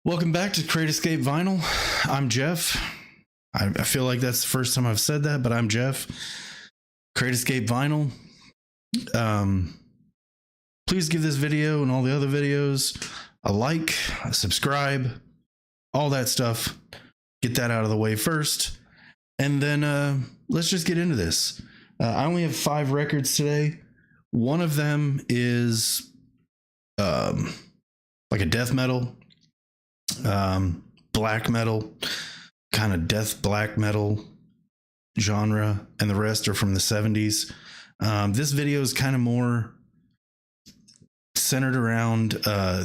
Welcome back to Create Escape Vinyl. I'm Jeff. I feel like that's the first time I've said that, but I'm Jeff. Create Escape Vinyl. Please give this video and all the other videos a like, a subscribe, all that stuff. Get that out of the way first. And then let's just get into this. I only have 5 records today. One of them is like a death metal, black metal, kind of death black metal genre, and the rest are from the 70s. This video is kind of more centered around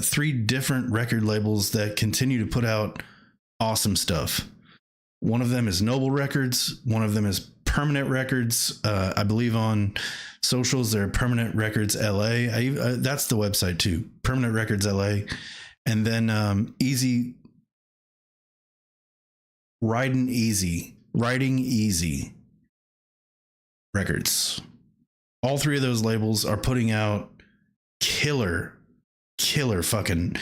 3 different record labels that continue to put out awesome stuff. One of them is Noble Records. One of them is Permanent Records. I believe on socials they're Permanent Records LA. That's the website too, Permanent Records LA. And then Riding Easy Records. All 3 of those labels are putting out killer fucking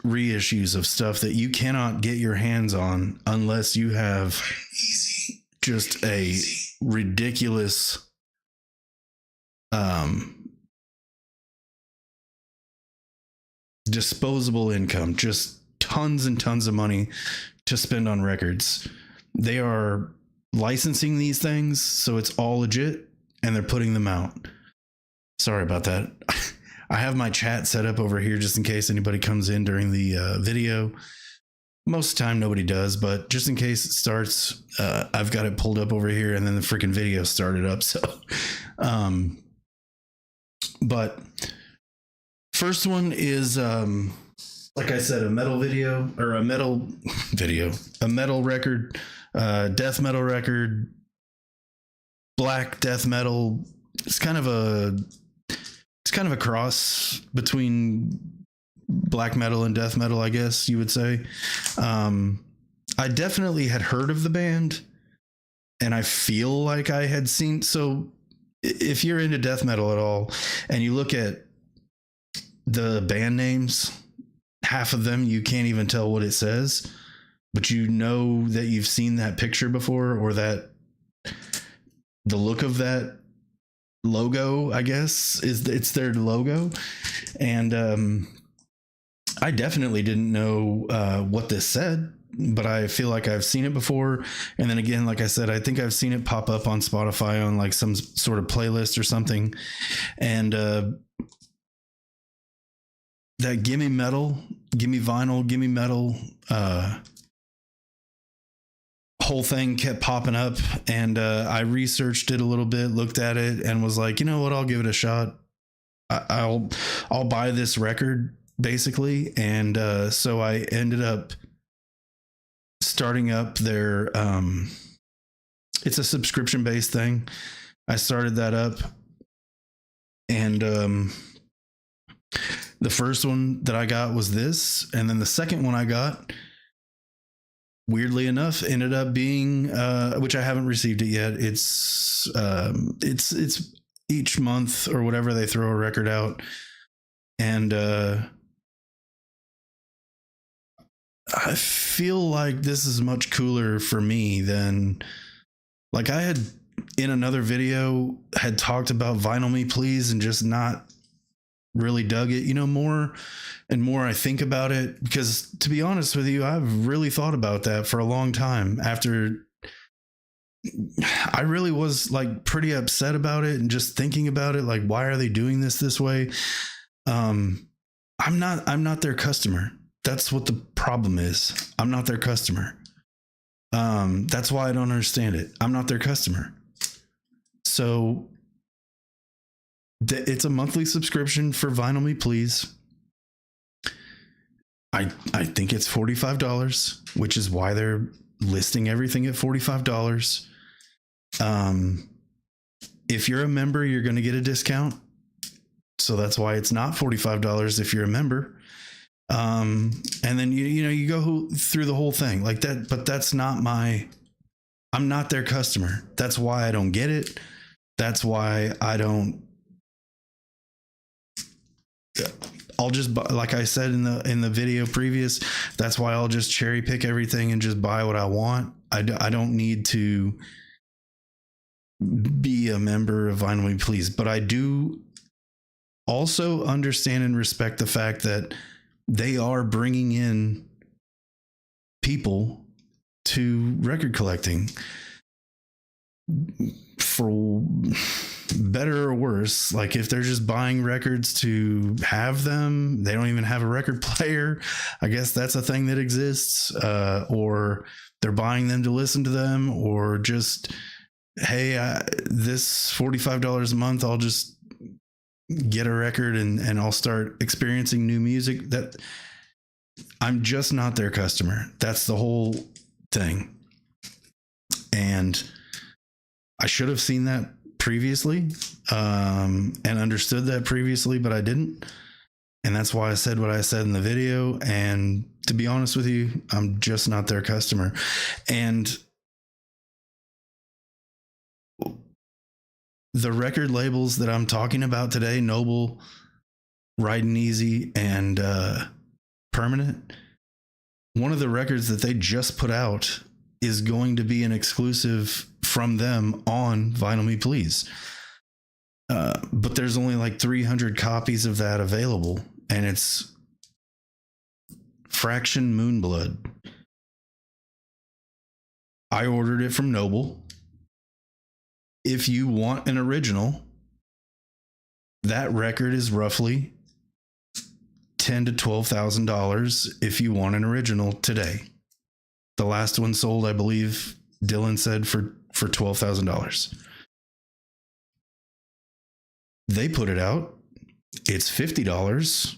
reissues of stuff that you cannot get your hands on unless you have just a ridiculous disposable income, just tons and tons of money to spend on records. They are licensing these things, so it's all legit, and they're putting them out. Sorry about that. I have my chat set up over here just in case anybody comes in during the video. Most of the time nobody does, but just in case it starts, I've got it pulled up over here, and then the freaking video started up. So, but first one is, like I said, a metal video, or a metal record, death metal record, black death metal. It's kind of a cross between black metal and death metal, I guess you would say. I definitely had heard of the band, and I feel like I had seen. So if you're into death metal at all and you look at the band names, half of them you can't even tell what it says, but you know that you've seen that picture before, or that the look of that logo, I guess, it's their logo. And I definitely didn't know what this said, but I feel like I've seen it before. And then again, like I said, I think I've seen it pop up on Spotify on like some sort of playlist or something. And that gimme vinyl, gimme metal whole thing kept popping up, and I researched it a little bit, looked at it, and was like, you know what, I'll give it a shot. I'll buy this record, basically. And so I ended up starting up their it's a subscription based thing. I started that up, and the first one that I got was this, and then the second one I got, weirdly enough, ended up being which I haven't received it yet. It's each month or whatever they throw a record out, and I feel like this is much cooler for me than, like, I had in another video had talked about Vinyl Me Please and just not really dug it, more and more I think about it, because to be honest with you, I've really thought about that for a long time. After I really was like pretty upset about it, and just thinking about it, like, why are they doing this way? I'm not their customer. That's what the problem is. I'm not their customer. That's why I don't understand it. I'm not their customer. So it's a monthly subscription for Vinyl Me Please. I think it's $45, which is why they're listing everything at $45. If you're a member, you're going to get a discount. So that's why it's not $45 if you're a member. And then you go through the whole thing like that, but that's not I'm not their customer. That's why I don't get it. That's why I don't I'll just buy, like I said in the video previous, that's why I'll just cherry pick everything and just buy what I want. I don't need to be a member of Vinyl Me Please, but I do also understand and respect the fact that they are bringing in people to record collecting, for better or worse. Like, if they're just buying records to have them, they don't even have a record player, I guess that's a thing that exists, or they're buying them to listen to them, or just, hey, this $45 a month, I'll just get a record and I'll start experiencing new music. That I'm just not their customer. That's the whole thing. And I should have seen that previously, and understood that previously, but I didn't. And that's why I said what I said in the video. And to be honest with you, I'm just not their customer. And the record labels that I'm talking about today, Noble, Riding Easy, and Permanent, one of the records that they just put out is going to be an exclusive from them on Vinyl Me Please. But there's only like 300 copies of that available, and it's Fraction Moonblood. I ordered it from Noble. If you want an original, that record is roughly $10,000 to $12,000 if you want an original today. The last one sold, I believe Dylan said, for $12,000. They put it out. It's $50.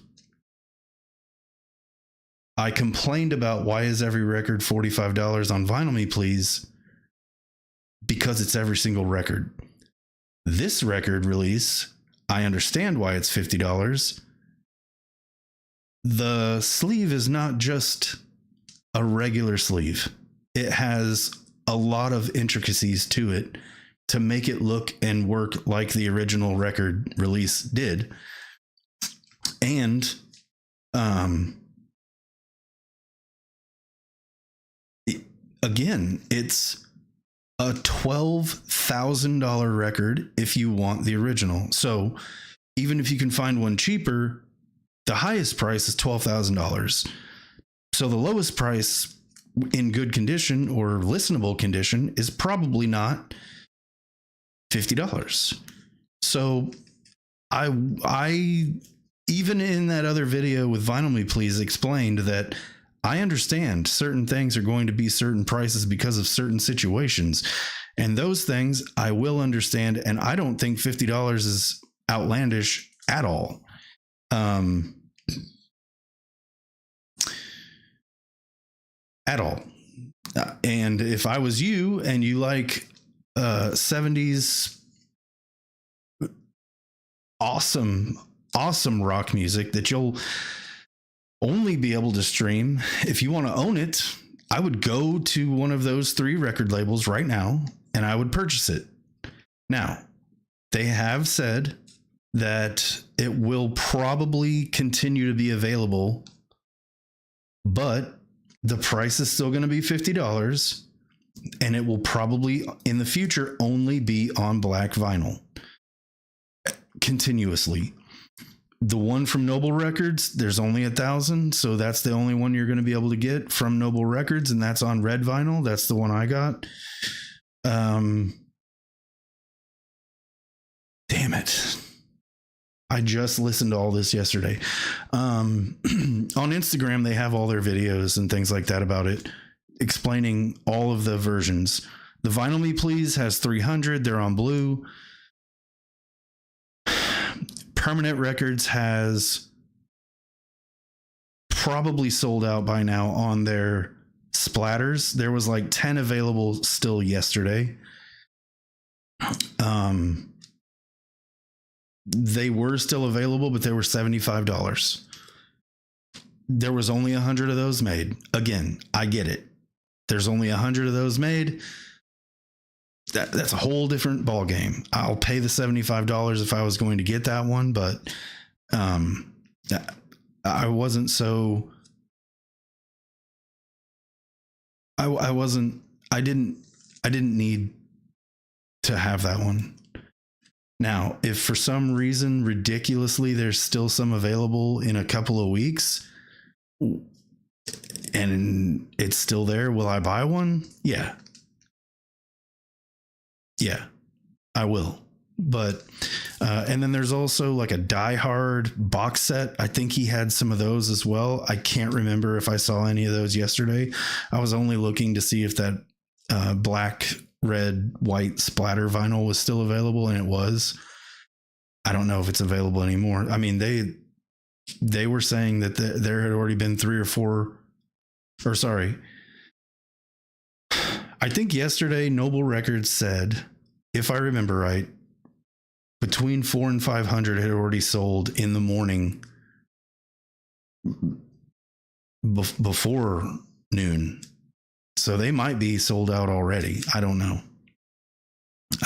I complained about, why is every record $45 on Vinyl Me Please? Because it's every single record. This record release, I understand why it's $50. The sleeve is not just a regular sleeve. It has a lot of intricacies to it to make it look and work like the original record release did. And again, it's a $12,000 record if you want the original. So even if you can find one cheaper, the highest price is $12,000. So the lowest price in good condition or listenable condition is probably not $50. So I even in that other video with Vinyl Me Please explained that I understand certain things are going to be certain prices because of certain situations, and those things I will understand. And I don't think $50 is outlandish at all. At all. And if I was you and you like 70s awesome rock music that you'll only be able to stream, if you want to own it, I would go to one of those 3 record labels right now and I would purchase it. Now, they have said that it will probably continue to be available, but the price is still going to be $50, and it will probably in the future only be on black vinyl continuously. The one from Noble Records, there's only 1,000, so that's the only one you're going to be able to get from Noble Records, and that's on red vinyl. That's the one I got. Damn it. I just listened to all this yesterday. On Instagram, they have all their videos and things like that about it, explaining all of the versions. The Vinyl Me Please has 300. They're on blue. Permanent Records has probably sold out by now on their splatters. There was like 10 available still yesterday. They were still available, but they were $75. There was only 100 of those made. Again, I get it. There's only 100 of those made. That's a whole different ball game. I'll pay the $75 if I was going to get that one, but I wasn't so I wasn't I didn't need to have that one. Now, if for some reason ridiculously there's still some available in a couple of weeks and it's still there, will I buy one? Yeah. Yeah, I will. But and then there's also like a Die Hard box set. I think he had some of those as well. I can't remember if I saw any of those yesterday. I was only looking to see if that black, red, white splatter vinyl was still available, and it was. I don't know if it's available anymore. I mean, they were saying that there had already been 3 or 4, or sorry, I think yesterday Noble Records said, if I remember right, between 400 and 500 had already sold in the morning before noon. So they might be sold out already. I don't know.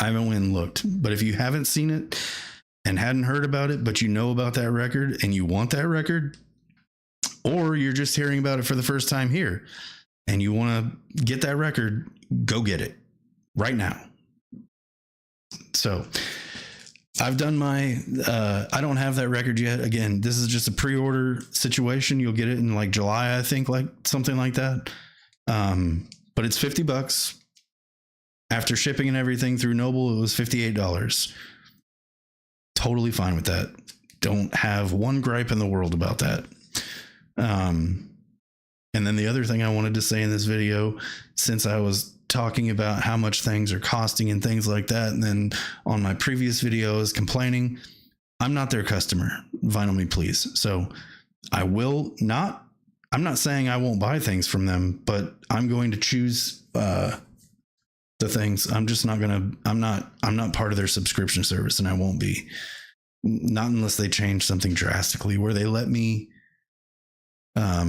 I haven't went and looked. But if you haven't seen it and hadn't heard about it, but you know about that record and you want that record, or you're just hearing about it for the first time here and you want to get that record, go get it right now. So I've done my, I don't have that record yet. Again, this is just a pre-order situation. You'll get it in like July, I think, like something like that. But it's $50 after shipping and everything through Noble. It was $58. Totally fine with that. Don't have one gripe in the world about that. And then the other thing I wanted to say in this video, since I was talking about how much things are costing and things like that, and then on my previous videos complaining, I'm not their customer. Vinyl Me Please. So I'm not saying I won't buy things from them, but I'm going to choose the things. I'm not part of their subscription service, and I won't be, not unless they change something drastically where they let me, I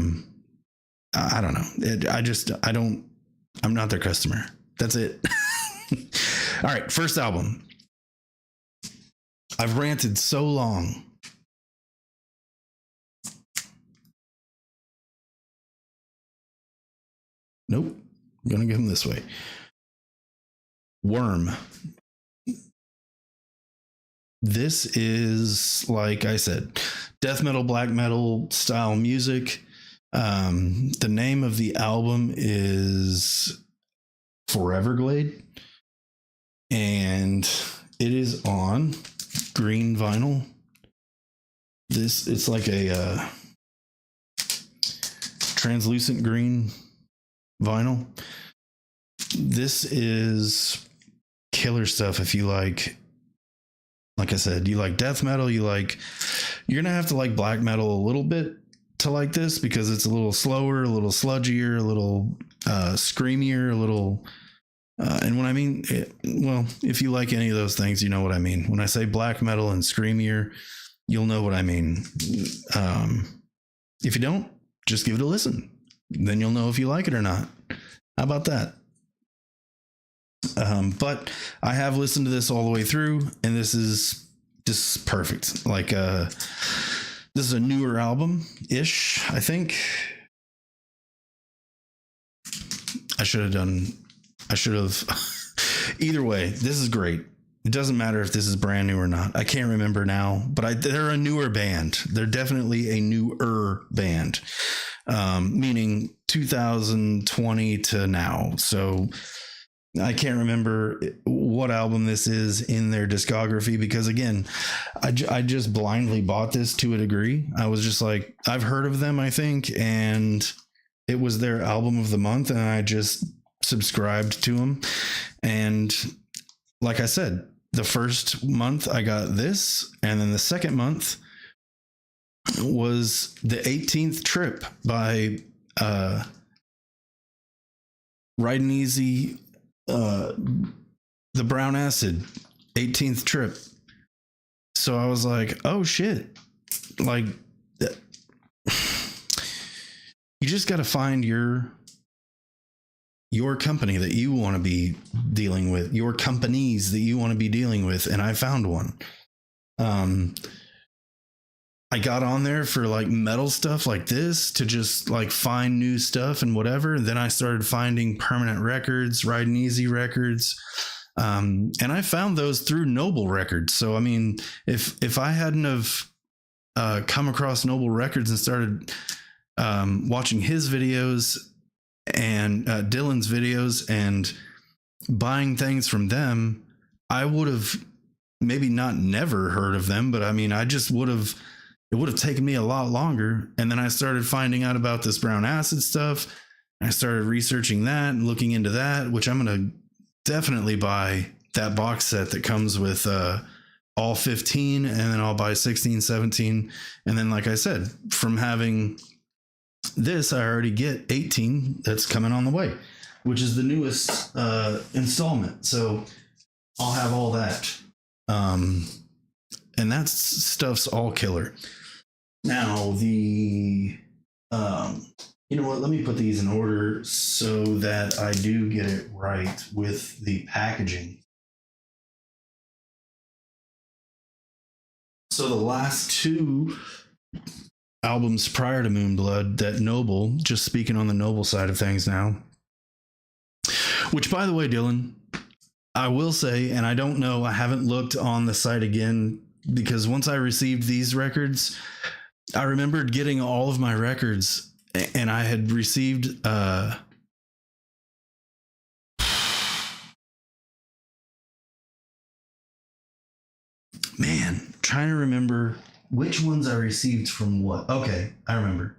don't know. I'm not their customer. That's it. All right. First album. I've ranted so long. Nope. I'm going to get him this way. Worm. This is, like I said, death metal, black metal style music. The name of the album is Foreverglade, and it is on green vinyl. It's like a translucent green vinyl. This is killer stuff. If you like I said, you like death metal, you're gonna have to like black metal a little bit to like this, because it's a little slower, a little sludgier, a little screamier, a little and when I mean well, if you like any of those things, you know what I mean. When I say black metal and screamier, you'll know what I mean. If you don't, just give it a listen, then you'll know if you like it or not. How about that? But I have listened to this all the way through, and this is just perfect. Like this is a newer album ish, I think. I should have either way, this is great. It doesn't matter if this is brand new or not. I can't remember now, but they're a newer band. They're definitely a newer band, meaning 2020 to now. So I can't remember what album this is in their discography, because again, I just blindly bought this to a degree. I was just like, I've heard of them, I think, and it was their album of the month, and I just subscribed to them. And like I said, the first month I got this, and then the second month was the 18th Trip by Riding Easy, the Brown Acid 18th Trip. So I was like, oh shit, like you just got to find your company that you want to be dealing with, your companies that you want to be dealing with, and I found one. I got on there for like metal stuff like this to just like find new stuff and whatever. And then I started finding Permanent Records, Riding Easy Records. And I found those through Noble Records. So, I mean, if I hadn't have come across Noble Records and started watching his videos and Dylan's videos and buying things from them, I would have maybe not never heard of them, but I mean, I just would have, it would have taken me a lot longer. And then I started finding out about this brown acid stuff. I started researching that and looking into that, which I'm going to definitely buy that box set that comes with all 15, and then I'll buy 16, 17. And then, like I said, from having this, I already get 18 that's coming on the way, which is the newest installment. So I'll have all that. And that stuff's all killer. Now, you know what? Let me put these in order so that I do get it right with the packaging. So the last two albums prior to Moonblood that Noble, just speaking on the Noble side of things now, which, by the way, Dylan, I will say, and I don't know, I haven't looked on the site again, because once I received these records, I remembered getting all of my records, and I had received man, trying to remember which ones I received from what. Okay, I remember.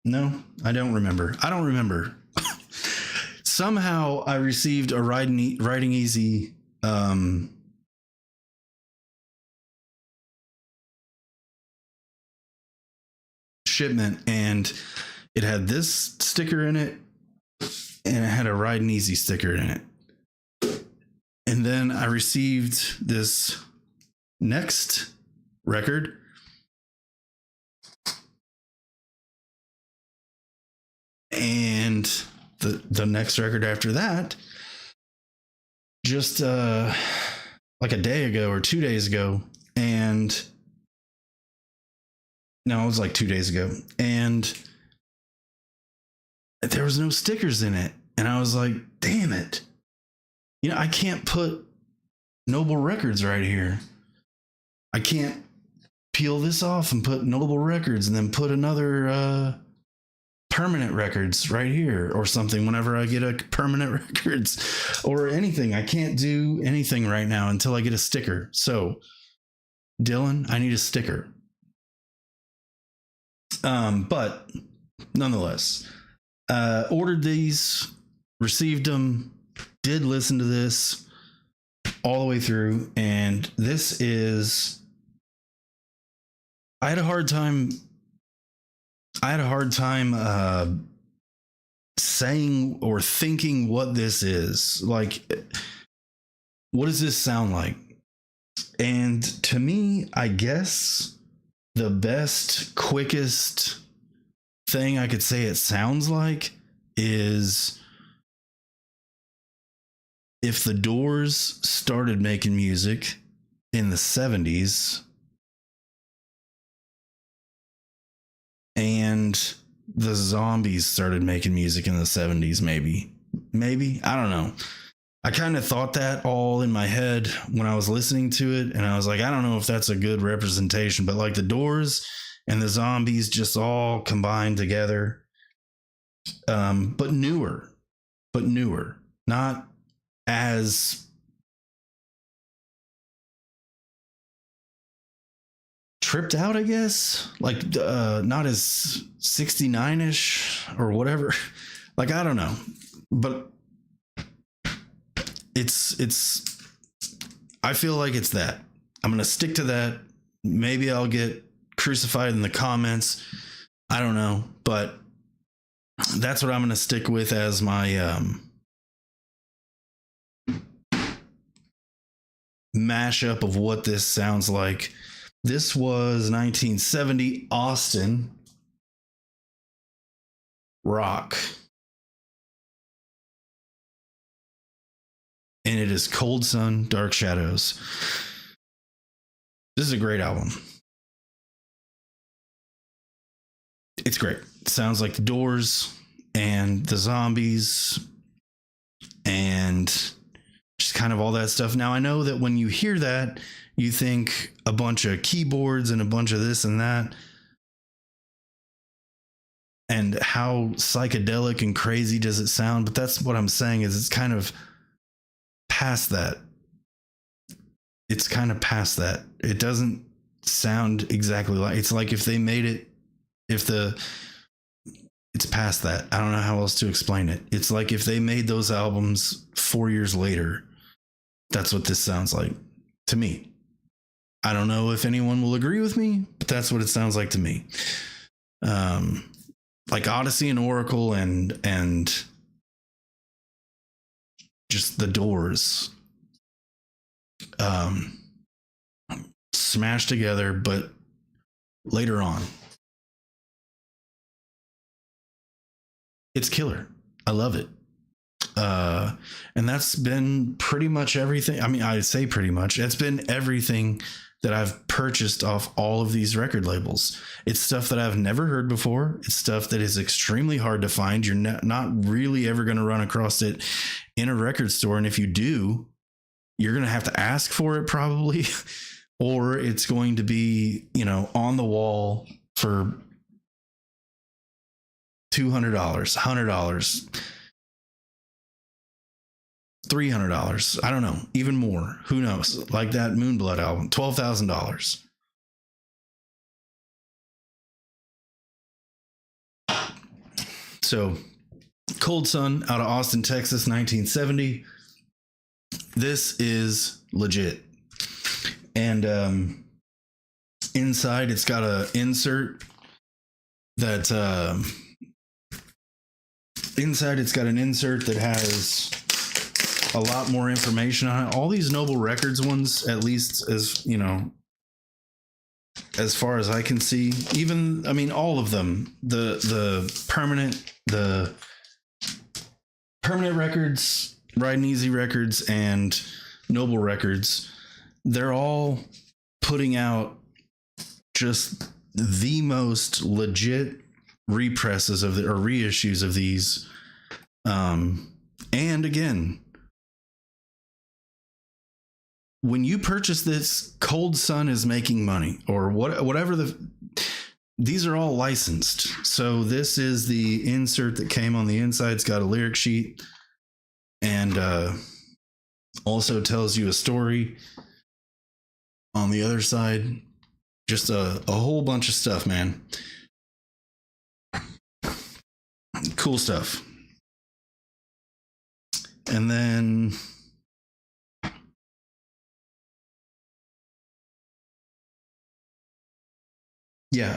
No, I don't remember. Somehow I received a Riding Easy shipment, and it had this sticker in it, and it had a Riding Easy sticker in it. And then I received this next record, and the next record after that, just like a day ago or 2 days ago, and no, it was like 2 days ago, and there was no stickers in it, and I was like, damn it. You know, I can't put Noble Records right here. I can't peel this off and put Noble Records and then put another Permanent Records right here or something whenever I get a Permanent Records or anything. I can't do anything right now until I get a sticker. So, Dylan, I need a sticker. But nonetheless, ordered these, received them, did listen to this all the way through, and this is, I had a hard time saying or thinking what this is. Like, what does this sound like? And to me, I guess the best, quickest thing I could say it sounds like is if the Doors started making music in the 70s and the Zombies started making music in the 70s, maybe, I don't know. I kind of thought that all in my head when I was listening to it, and I was like, I don't know if that's a good representation, but like the Doors and the Zombies just all combined together, but newer, not as tripped out, I guess, like not as 69ish or whatever. Like, I don't know, but it's I feel like it's that. I'm gonna stick to that. Maybe I'll get crucified in the comments, I don't know, but that's what I'm gonna stick with as my mashup of what this sounds like. This was 1970 Austin rock, and it is Cold Sun, Dark Shadows. This is a great album. It's great. It sounds like the Doors and the Zombies and just kind of all that stuff. Now, I know that when you hear that, you think a bunch of keyboards and a bunch of this and that. And how psychedelic and crazy does it sound? But that's what I'm saying is it's kind of past that. It's kind of past that. It doesn't sound exactly like, it's like if they made it, it's past that. I don't know how else to explain it. It's like if they made those albums 4 years later, that's what this sounds like to me. I don't know if anyone will agree with me, but that's what it sounds like to me. Like Odyssey and Oracle and just the Doors smashed together, but later on. It's killer. I love it. And that's been pretty much everything. I mean, I say pretty much. It's been everything that I've purchased off all of these record labels. It's stuff that I've never heard before. It's stuff that is extremely hard to find. You're not really ever going to run across it in a record store. And if you do, you're going to have to ask for it probably, or it's going to be, on the wall for $200, $100, $300. I don't know, even more. Who knows? Like that Moonblood album, $12,000. So, Cold Sun out of Austin, Texas, 1970. This is legit. And inside, it's got an insert that has a lot more information on it. All these Noble Records ones, at least as far as I can see, all of them, the permanent records, Riding Easy records, and Noble Records, they're all putting out just the most legit represses or reissues of these. And again, when you purchase this, Cold Sun is making money, or whatever these are all licensed. So this is the insert that came on the inside. It's got a lyric sheet and also tells you a story on the other side. Just a whole bunch of stuff, man. Cool stuff. And then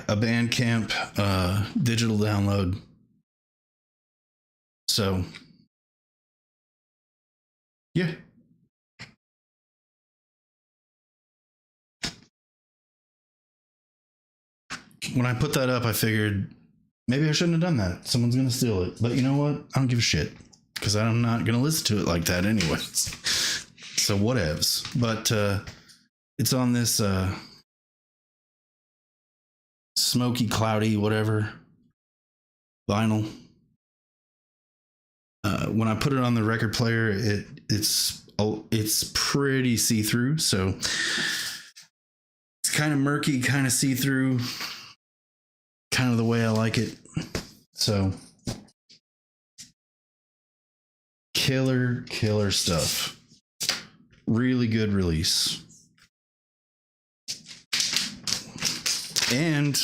a Bandcamp digital download. So yeah. When I put that up, I figured maybe I shouldn't have done that. Someone's going to steal it. But you know what? I don't give a shit, because I'm not going to listen to it like that anyways. So whatevs. But it's on this smoky, cloudy, whatever vinyl. When I put it on the record player, it's pretty see-through. So it's kind of murky, kind of see-through, kind of the way I like it. So killer stuff. Really good release. And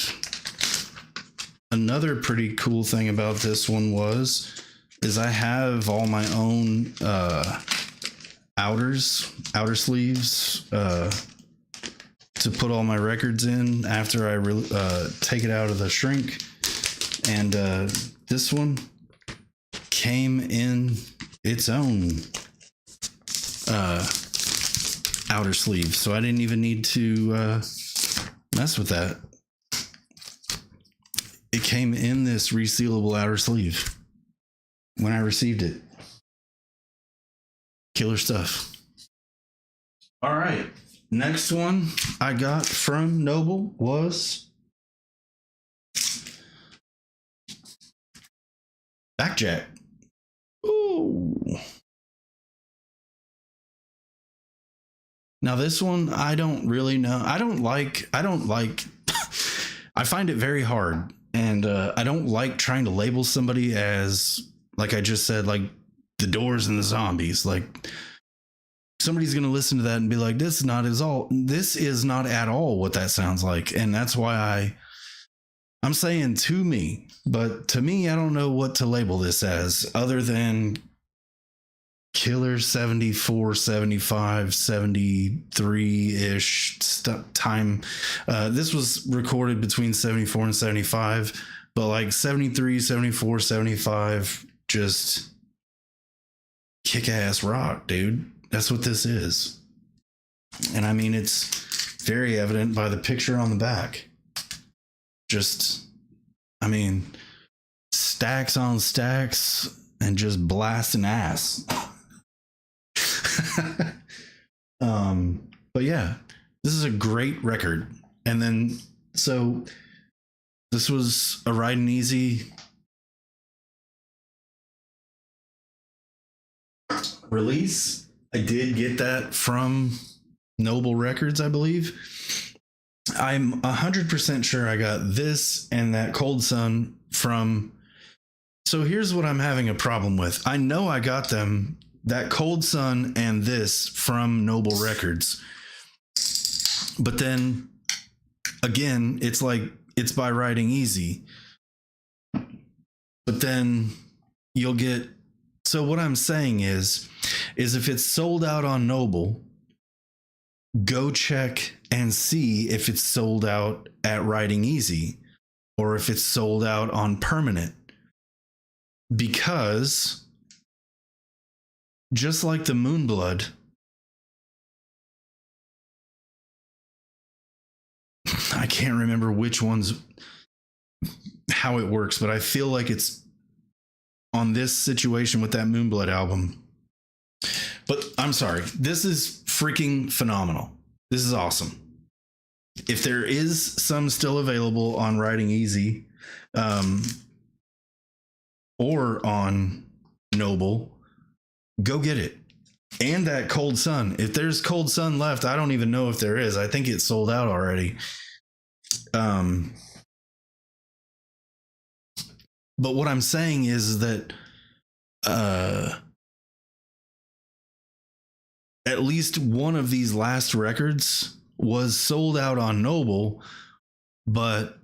another pretty cool thing about this one is I have all my own outer sleeves to put all my records in after I take it out of the shrink. And this one came in its own outer sleeve, so I didn't even need to mess with that. It came in this resealable outer sleeve when I received it. Killer stuff. All right. Next one I got from Noble was Backjack. Ooh. Now this one I don't really know. I don't like I find it very hard, and I don't like trying to label somebody as, like I just said, like the Doors and the Zombies. Like somebody's going to listen to that and be like, this is not at all what that sounds like. And that's why I'm saying to me, but to me, I don't know what to label this as other than killer 74, 75, 73-ish time. This was recorded between 74 and 75, but like 73, 74, 75, just kick-ass rock, dude. That's what this is. And I mean, it's very evident by the picture on the back. Just, I mean, stacks on stacks and just blasting ass. But yeah, this is a great record. And then, so this was a Riding Easy release. I did get that from Noble Records, I believe. I'm 100% sure I got this and that Cold Sun from. So here's what I'm having a problem with. I know I got them, that Cold Sun and this, from Noble Records. But then again, it's like it's by Riding Easy. But then you'll get. So what I'm saying is if it's sold out on Noble, go check and see if it's sold out at Riding Easy or if it's sold out on Permanent. Because just like the Moonblood, I can't remember which one's how it works, but I feel like it's on this situation with that Moonblood album. But I'm sorry, this is freaking phenomenal. This is awesome. If there is some still available on Riding Easy, or on Noble, go get it. And that Cold Sun. If there's Cold Sun left, I don't even know if there is. I think it's sold out already. But what I'm saying is that at least one of these last records was sold out on Noble, but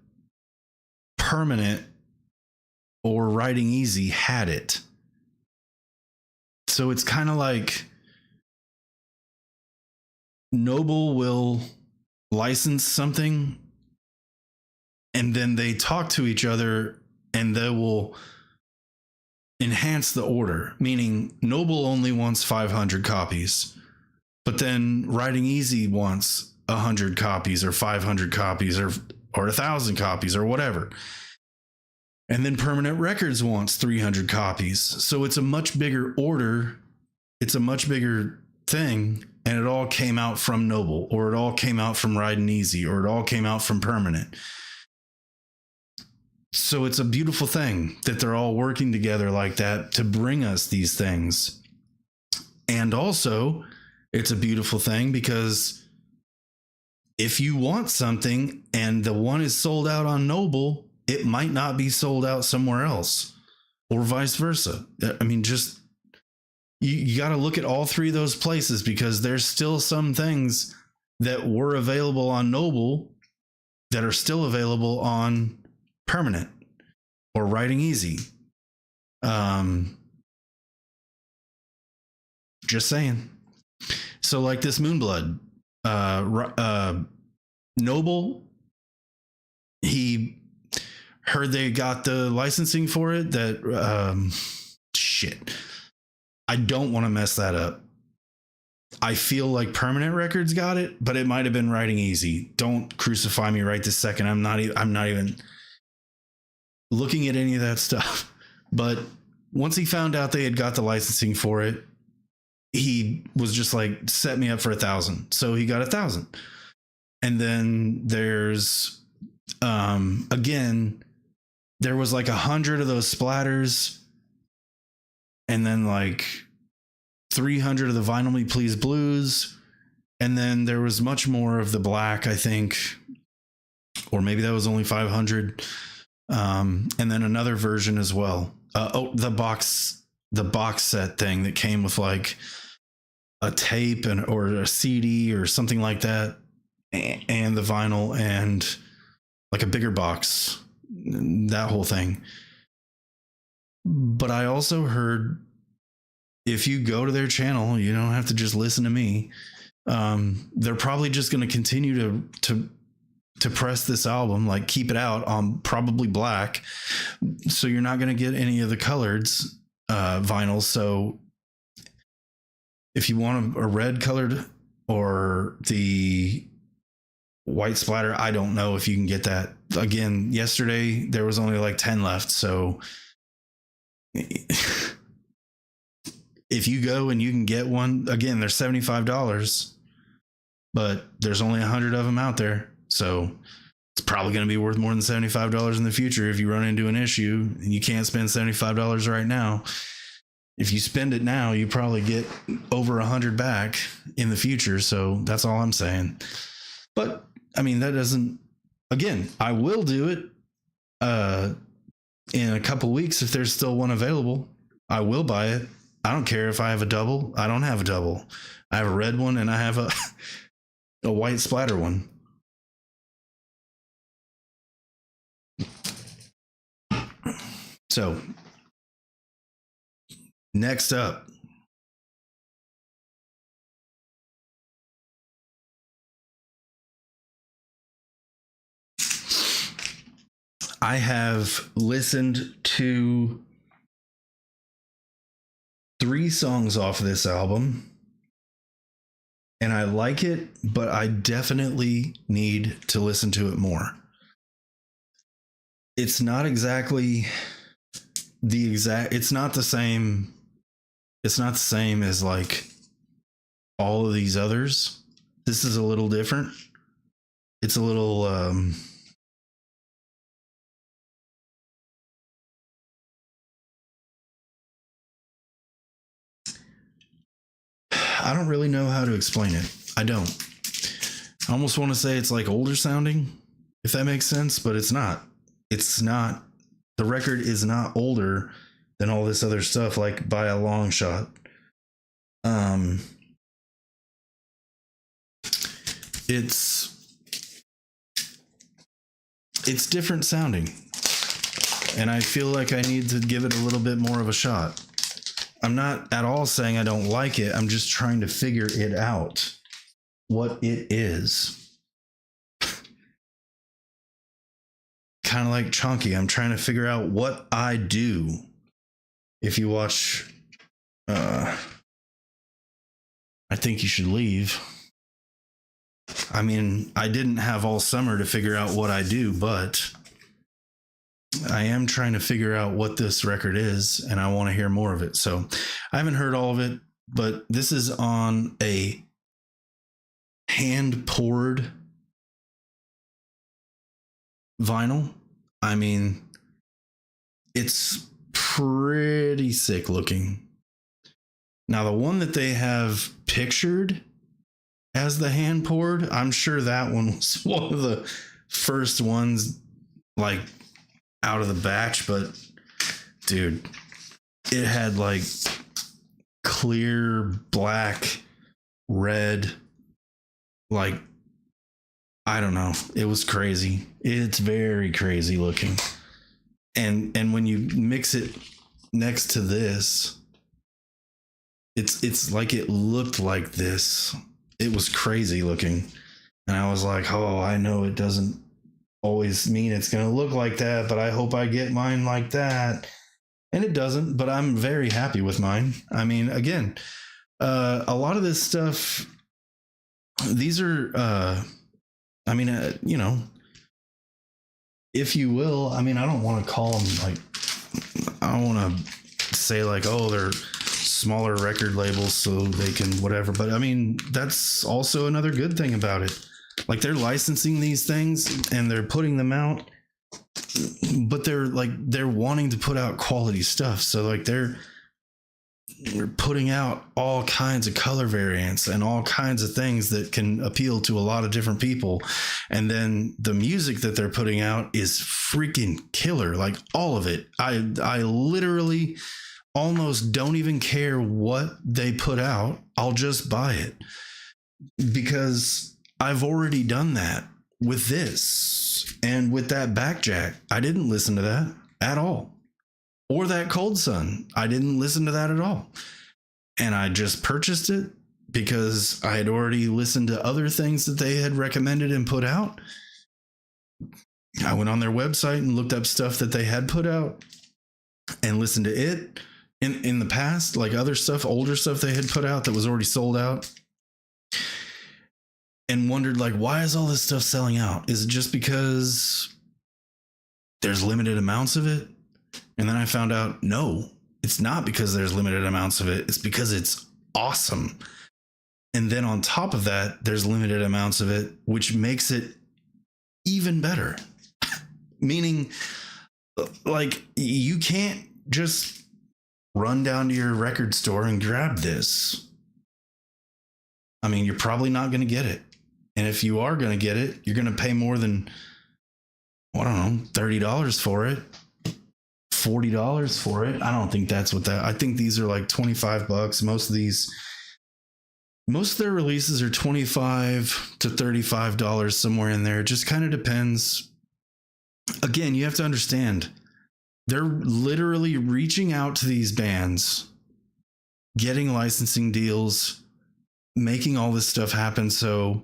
Permanent or Riding Easy had it. So it's kind of like Noble will license something and then they talk to each other and they will enhance the order, meaning Noble only wants 500 copies, but then Riding Easy wants 100 copies or 500 copies or 1,000 copies or whatever. And then Permanent Records wants 300 copies. So it's a much bigger order. It's a much bigger thing. And it all came out from Noble, or it all came out from Riding Easy, or it all came out from Permanent. So it's a beautiful thing that they're all working together like that to bring us these things. And also, it's a beautiful thing because if you want something and the one is sold out on Noble, it might not be sold out somewhere else, or vice versa. I mean, just you got to look at all three of those places, because there's still some things that were available on Noble that are still available on Permanent or Riding Easy. Just saying. So like this Moonblood, Noble, he heard they got the licensing for it. That shit. I don't want to mess that up. I feel like Permanent Records got it, but it might have been Riding Easy. Don't crucify me right this second. I'm not even looking at any of that stuff. But once he found out they had got the licensing for it, he was just like, set me up for 1,000. So he got 1,000. And then there's, again, there was like 100 of those splatters, and then like 300 of the Vinyl Me Please blues. And then there was much more of the black, I think, or maybe that was only 500. And then another version as well. The box set thing that came with like a tape or a CD or something like that, and the vinyl, and like a bigger box, that whole thing. But I also heard, if you go to their channel, you don't have to just listen to me. They're probably just going to continue to press this album, like keep it out on probably black. So you're not going to get any of the coloreds vinyls. So if you want a red colored or the white splatter, I don't know if you can get that. Again, yesterday there was only like 10 left. So if you go and you can get one, again, they're $75, but there's only 100 of them out there. So it's probably going to be worth more than $75 in the future if you run into an issue and you can't spend $75 right now. If you spend it now, you probably get over 100 back in the future. So that's all I'm saying. But I mean, that doesn't, again, I will do it in a couple weeks if there's still one available. I will buy it. I don't care if I have a double. I don't have a double. I have a red one and I have a white splatter one. So next up, I have listened to 3 songs off this album, and I like it, but I definitely need to listen to it more. It's not exactly it's not the same as like all of these others. This is a little different. It's a little I don't really know how to explain it. I don't. I almost want to say it's like older sounding, if that makes sense, but it's not. It's not. The record is not older than all this other stuff, like by a long shot. It's different sounding, and I feel like I need to give it a little bit more of a shot. I'm not at all saying I don't like it. I'm just trying to figure it out, what it is. Kind of like Chonky. I'm trying to figure out what I do. If you watch, I think you should leave. I mean, I didn't have all summer to figure out what I do, but I am trying to figure out what this record is, and I want to hear more of it. So I haven't heard all of it, but this is on a hand poured vinyl. I mean, it's pretty sick looking. Now, the one that they have pictured as the hand poured, I'm sure that one was one of the first ones, like, out of the batch, but dude, it had like clear black, red, like, I don't know. It was crazy. It's very crazy looking. And when you mix it next to this, it's like it looked like this. It was crazy looking. And I was like, oh, I know it doesn't always mean it's going to look like that, but I hope I get mine like that. And it doesn't, but I'm very happy with mine. I mean, again, a lot of this stuff, these are, you know, if you will, I mean, I don't want to call them like, I don't want to say like, oh, they're smaller record labels so they can whatever. But I mean, that's also another good thing about it. Like, they're licensing these things and they're putting them out, but they're wanting to put out quality stuff. So like they're putting out all kinds of color variants and all kinds of things that can appeal to a lot of different people. And then the music that they're putting out is freaking killer. Like, all of it. I literally almost don't even care what they put out. I'll just buy it because I've already done that with this and with that Backjack. I didn't listen to that at all. Or that Cold Sun. I didn't listen to that at all. And I just purchased it because I had already listened to other things that they had recommended and put out. I went on their website and looked up stuff that they had put out and listened to it in the past, like other stuff, older stuff they had put out that was already sold out. And wondered, like, why is all this stuff selling out? Is it just because there's limited amounts of it? And then I found out, no, it's not because there's limited amounts of it. It's because it's awesome. And then on top of that, there's limited amounts of it, which makes it even better. Meaning, like, you can't just run down to your record store and grab this. I mean, you're probably not going to get it. And if you are going to get it, you're going to pay more than, I don't know, $30 for it. $40 for it. I don't think that's what that. I think these are like $25. Most of their releases are $25 to $35, somewhere in there. It just kind of depends. Again, you have to understand, they're literally reaching out to these bands, getting licensing deals, making all this stuff happen. So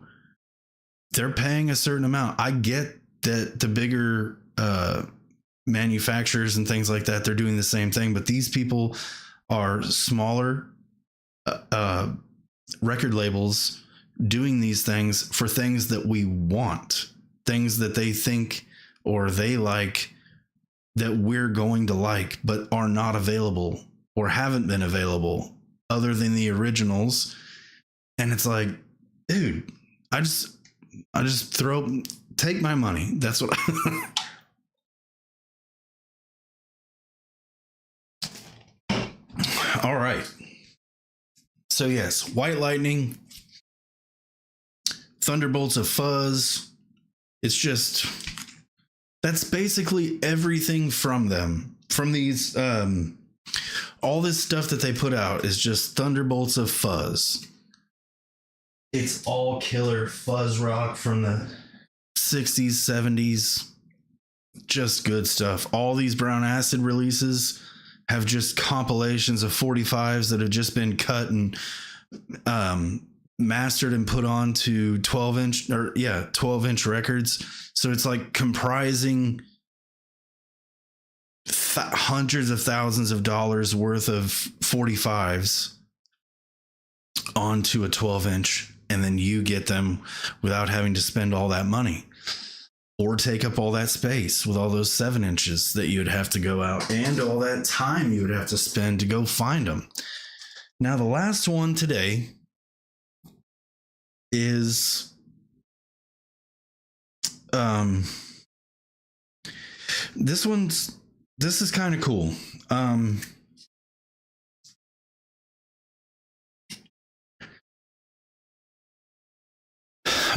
they're paying a certain amount. I get that the bigger manufacturers and things like that, they're doing the same thing, but these people are smaller record labels doing these things for things that we want, things that they think or they like that we're going to like, but are not available or haven't been available other than the originals. And it's like, dude, I just take my money. That's what All right. So yes, White Lightning, Thunderbolts of Fuzz. It's just, that's basically everything from them. From these, all this stuff that they put out is just Thunderbolts of Fuzz. It's all killer fuzz rock from the 60s, 70s. Just good stuff. All these Brown Acid releases have just compilations of 45s that have just been cut and mastered and put on to 12-inch records. So it's like comprising hundreds of thousands of dollars worth of 45s onto a 12-inch, and then you get them without having to spend all that money or take up all that space with all those 7 inches that you'd have to go out and all that time you would have to spend to go find them. Now, the last one today is this is kind of cool.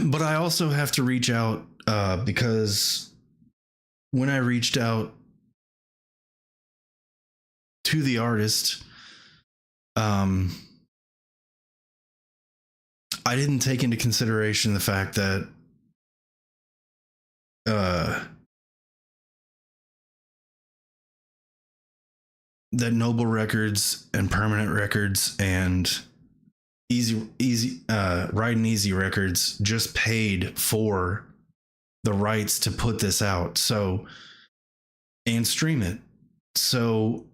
But I also have to reach out because when I reached out to the artist, I didn't take into consideration the fact that that Noble Records and Permanent Records and Ride and Easy Records just paid for the rights to put this out, so, and stream it. So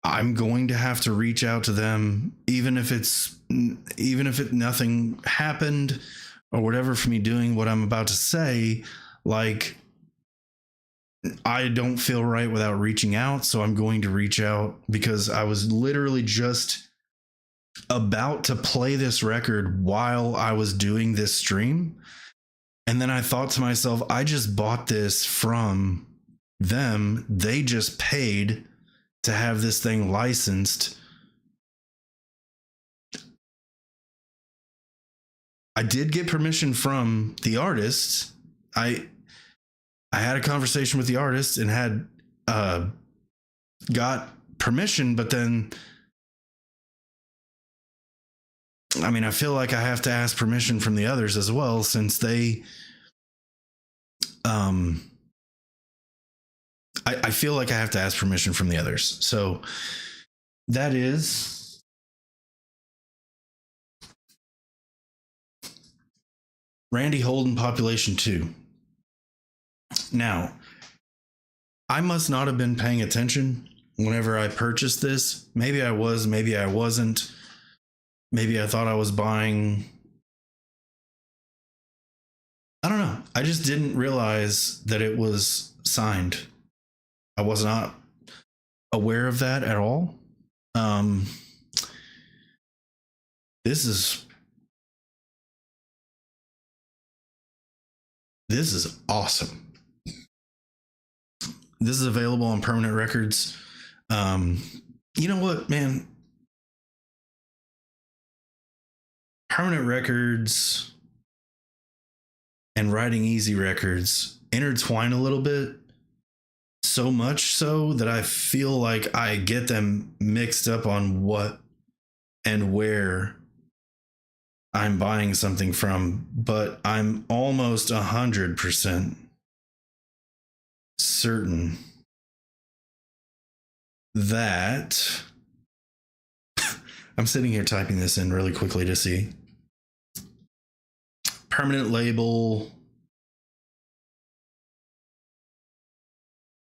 I'm going to have to reach out to them, even if nothing happened or whatever for me doing what I'm about to say. Like, I don't feel right without reaching out, so I'm going to reach out because I was literally just about to play this record while I was doing this stream. And then I thought to myself, I just bought this from them. They just paid to have this thing licensed. I did get permission from the artist. I had a conversation with the artist and had got permission, but then I mean, I feel like I have to ask permission from the others as well, since they I feel like I have to ask permission from the others. So that is Randy Holden, Population 2. Now, I must not have been paying attention whenever I purchased this. Maybe I was, maybe I wasn't. Maybe I thought I was buying. I don't know. I just didn't realize that it was signed. I was not aware of that at all. This is awesome. This is available on Permanent Records. You know what, man? Permanent Records and Riding Easy Records intertwine a little bit, so much so that I feel like I get them mixed up on what and where I'm buying something from, but I'm almost 100% certain that I'm sitting here typing this in really quickly to see. Permanent label,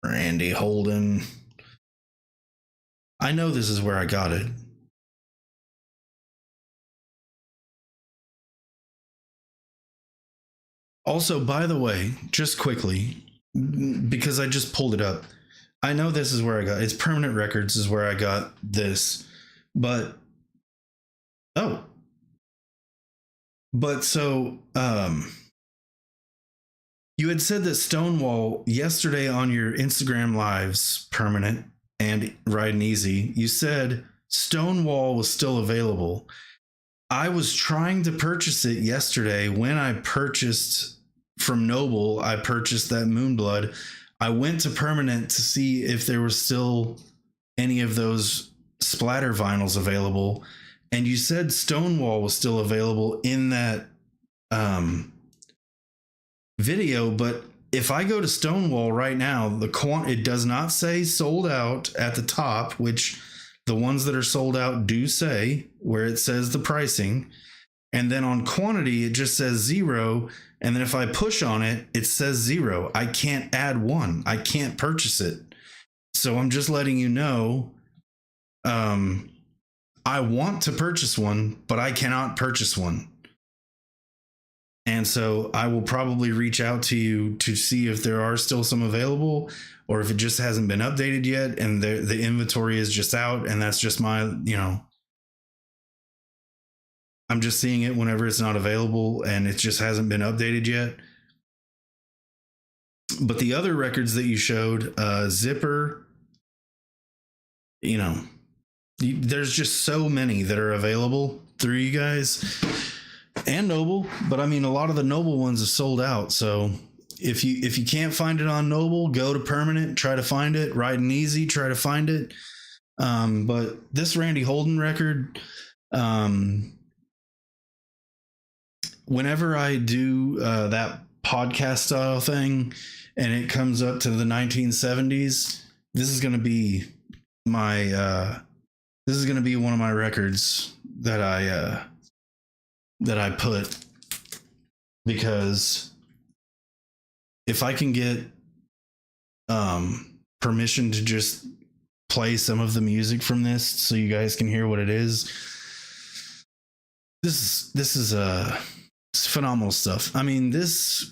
Randy Holden. I know this is where I got it. Also, by the way, just quickly, because I just pulled it up, I know this is where I got it. It's Permanent Records is where I got this, but so you had said that Stonewall yesterday on your Instagram lives, Permanent and Riding Easy, you said Stonewall was still available. I was trying to purchase it yesterday when I purchased from Noble. I purchased that Moonblood. I went to Permanent to see if there was still any of those splatter vinyls available. And you said Stonewall was still available in that video. But if I go to Stonewall right now, it does not say sold out at the top, which the ones that are sold out do say, where it says the pricing. And then on quantity, it just says 0. And then if I push on it, it says 0. I can't add 1. I can't purchase it. So I'm just letting you know, I want to purchase one, but I cannot purchase one. And so I will probably reach out to you to see if there are still some available, or if it just hasn't been updated yet and the inventory is just out, and that's just my, I'm just seeing it whenever it's not available and it just hasn't been updated yet. But the other records that you showed, Zipper, there's just so many that are available through you guys and Noble. But I mean, a lot of the Noble ones are sold out. So if you can't find it on Noble, go to Permanent, try to find it. Riding Easy, try to find it. But this Randy Holden record, whenever I do that podcast style thing and it comes up to the 1970s, this is going to be my this is going to be one of my records that I put, because if I can get permission to just play some of the music from this so you guys can hear what it is, this is it's phenomenal stuff. I mean, this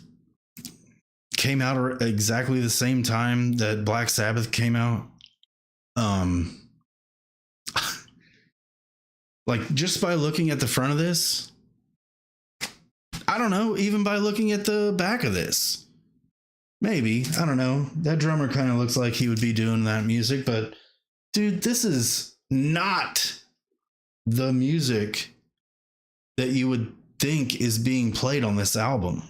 came out exactly the same time that Black Sabbath came out. Like, just by looking at the front of this, I don't know, even by looking at the back of this, maybe, I don't know. That drummer kind of looks like he would be doing that music, but dude, this is not the music that you would think is being played on this album.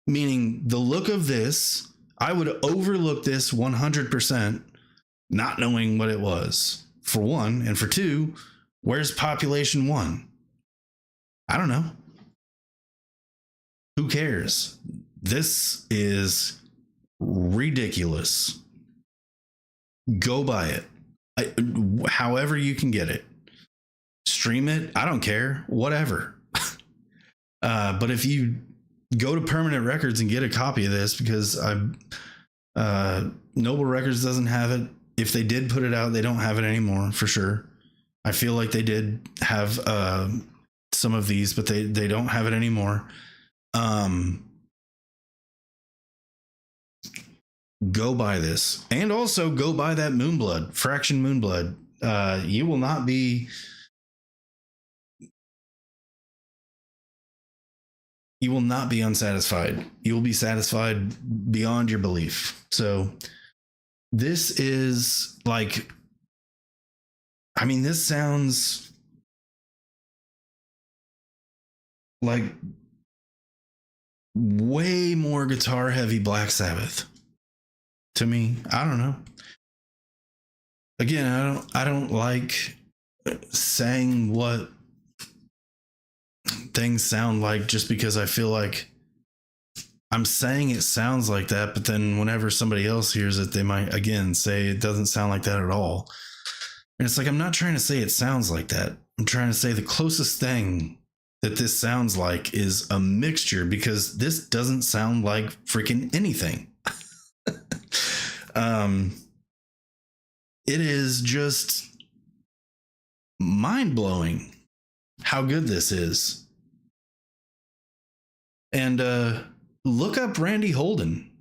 Meaning, the look of this, I would overlook this 100%, not knowing what it was, for one. And for two, where's Population One? I don't know. Who cares? This is ridiculous. Go buy it. However you can get it. Stream it. I don't care. Whatever. But if you go to Permanent Records and get a copy of this, because Noble Records doesn't have it. If they did put it out, they don't have it anymore for sure. I feel like they did have some of these, but they don't have it anymore. Go buy this, and also go buy that Moonblood, Fraction Moonblood. You will not be unsatisfied. You will be satisfied beyond your belief. So this is like, I mean, this sounds like way more guitar heavy Black Sabbath to me. I don't know. Again, I don't like saying what things sound like just because I feel like I'm saying it sounds like that, but then whenever somebody else hears it, they might again say it doesn't sound like that at all. And it's like, I'm not trying to say it sounds like that. I'm trying to say the closest thing that this sounds like is a mixture, because this doesn't sound like freaking anything. It is just mind-blowing how good this is. And look up Randy Holden.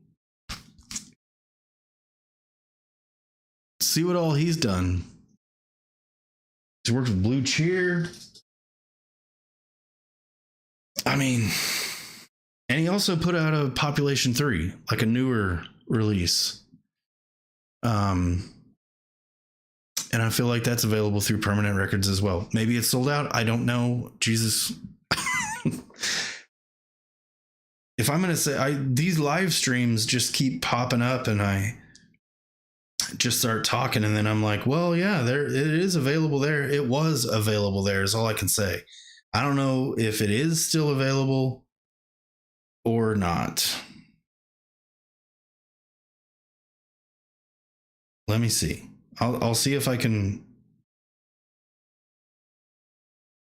See what all he's done. He's worked with Blue Cheer. I mean, and he also put out a Population 3, like a newer release. And I feel like that's available through Permanent Records as well. Maybe it's sold out. I don't know. Jesus. If I'm going to say, these live streams just keep popping up and I just start talking, and then I'm like, well, yeah, it is available there. It was available there is all I can say. I don't know if it is still available or not. Let me see. I'll see if I can.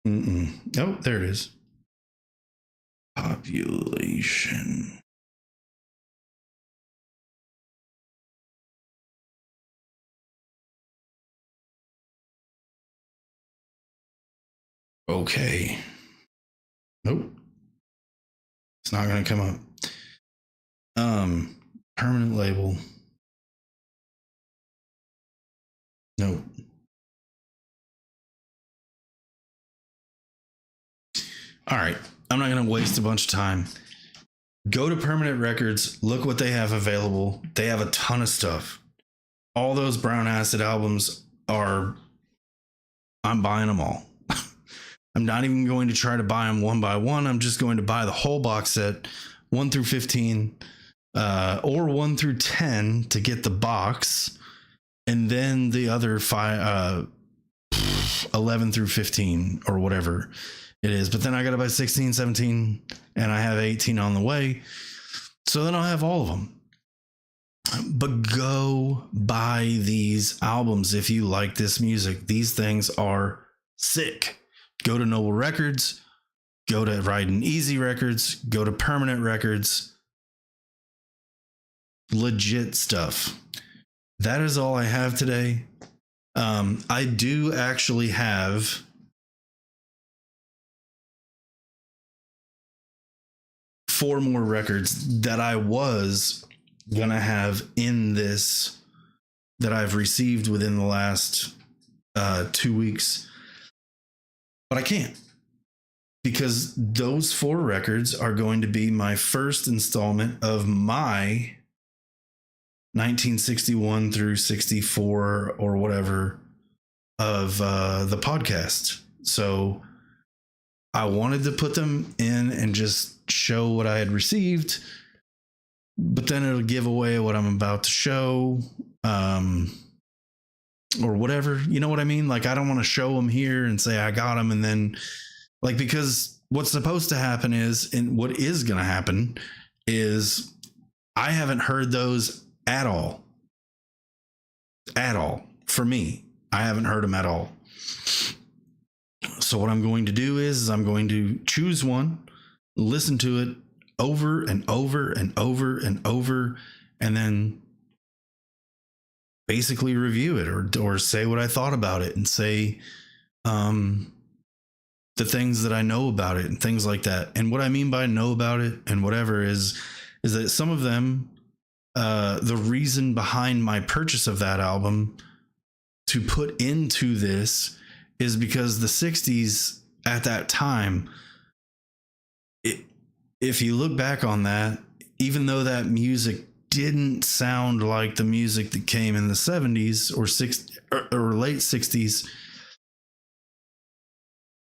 Oh, there it is. Population. Okay. Nope. It's not going to come up. Permanent label. Nope. All right. I'm not going to waste a bunch of time. Go to Permanent Records. Look what they have available. They have a ton of stuff. All those Brown Acid albums I'm buying them all. I'm not even going to try to buy them one by one. I'm just going to buy the whole box set, 1 through 15, or 1 through 10 to get the box, and then the other 11 through 15 or whatever it is. But then I got to buy 16, 17, and I have 18 on the way. So then I'll have all of them. But go buy these albums if you like this music. These things are sick. Go to Noble Records, go to Riding Easy Records, go to Permanent Records. Legit stuff. That is all I have today. I do actually have four more records that I was gonna have in this that I've received within the last 2 weeks. but I can't, because those 4 records are going to be my first installment of my 1961 through 64 or whatever of the podcast. So I wanted to put them in and just show what I had received, but then it'll give away what I'm about to show, or whatever. You know what I mean? Like, I don't want to show them here and say I got them, and then, like, because what's supposed to happen is, and what is going to happen is, I haven't heard those at all. At all. For me, I haven't heard them at all. So what I'm going to do is I'm going to choose one, listen to it over and over and over and over, and then basically review it, or say what I thought about it, and say the things that I know about it and things like that. And what I mean by know about it and whatever is that some of them, the reason behind my purchase of that album to put into this is because the 60s at that time, if you look back on that, even though that music didn't sound like the music that came in the 70s or late 60s,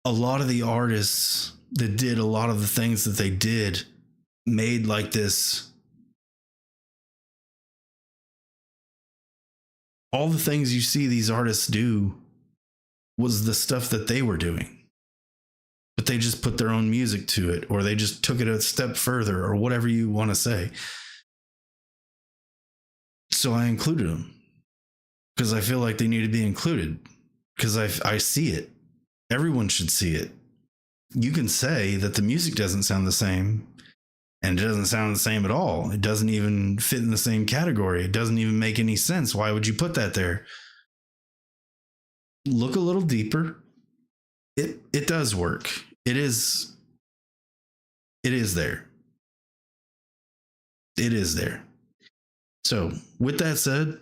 a lot of the artists that did a lot of the things that they did made like this. All the things you see these artists do was the stuff that they were doing, but they just put their own music to it, or they just took it a step further, or whatever you want to say. So I included them because I feel like they need to be included, because I see it. Everyone should see it. You can say that the music doesn't sound the same, and it doesn't sound the same at all. It doesn't even fit in the same category. It doesn't even make any sense. Why would you put that there? Look a little deeper. It does work. It is there. It is there. So with that said,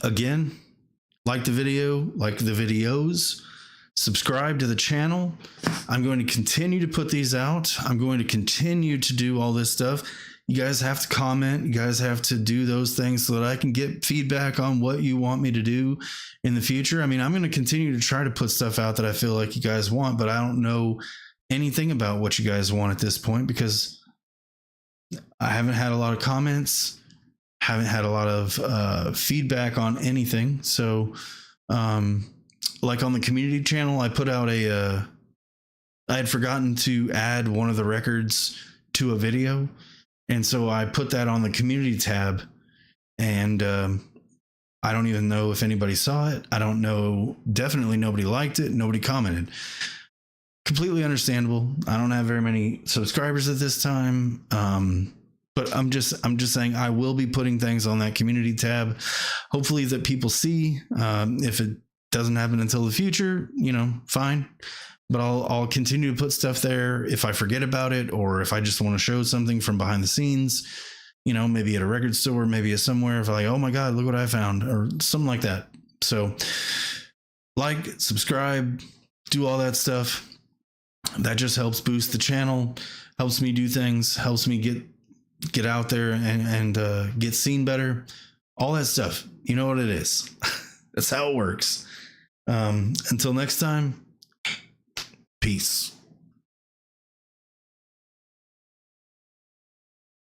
again, like the video, like the videos, subscribe to the channel. I'm going to continue to put these out. I'm going to continue to do all this stuff. You guys have to comment. You guys have to do those things so that I can get feedback on what you want me to do in the future. I mean, I'm going to continue to try to put stuff out that I feel like you guys want, but I don't know anything about what you guys want at this point, because I haven't had a lot of comments, haven't had a lot of feedback on anything. So, like on the community channel, I put out I had forgotten to add one of the records to a video. And so I put that on the community tab, and I don't even know if anybody saw it. I don't know. Definitely nobody liked it. Nobody commented. Completely understandable. I don't have very many subscribers at this time. But I'm just saying I will be putting things on that community tab. Hopefully that people see. If it doesn't happen until the future, fine. But I'll continue to put stuff there if I forget about it, or if I just want to show something from behind the scenes, maybe at a record store, maybe at somewhere, if I'm like, oh my God, look what I found, or something like that. So like, subscribe, do all that stuff. That just helps boost the channel, helps me do things, helps me get out there and get seen better. All that stuff. You know what it is. That's how it works. Until next time. Peace.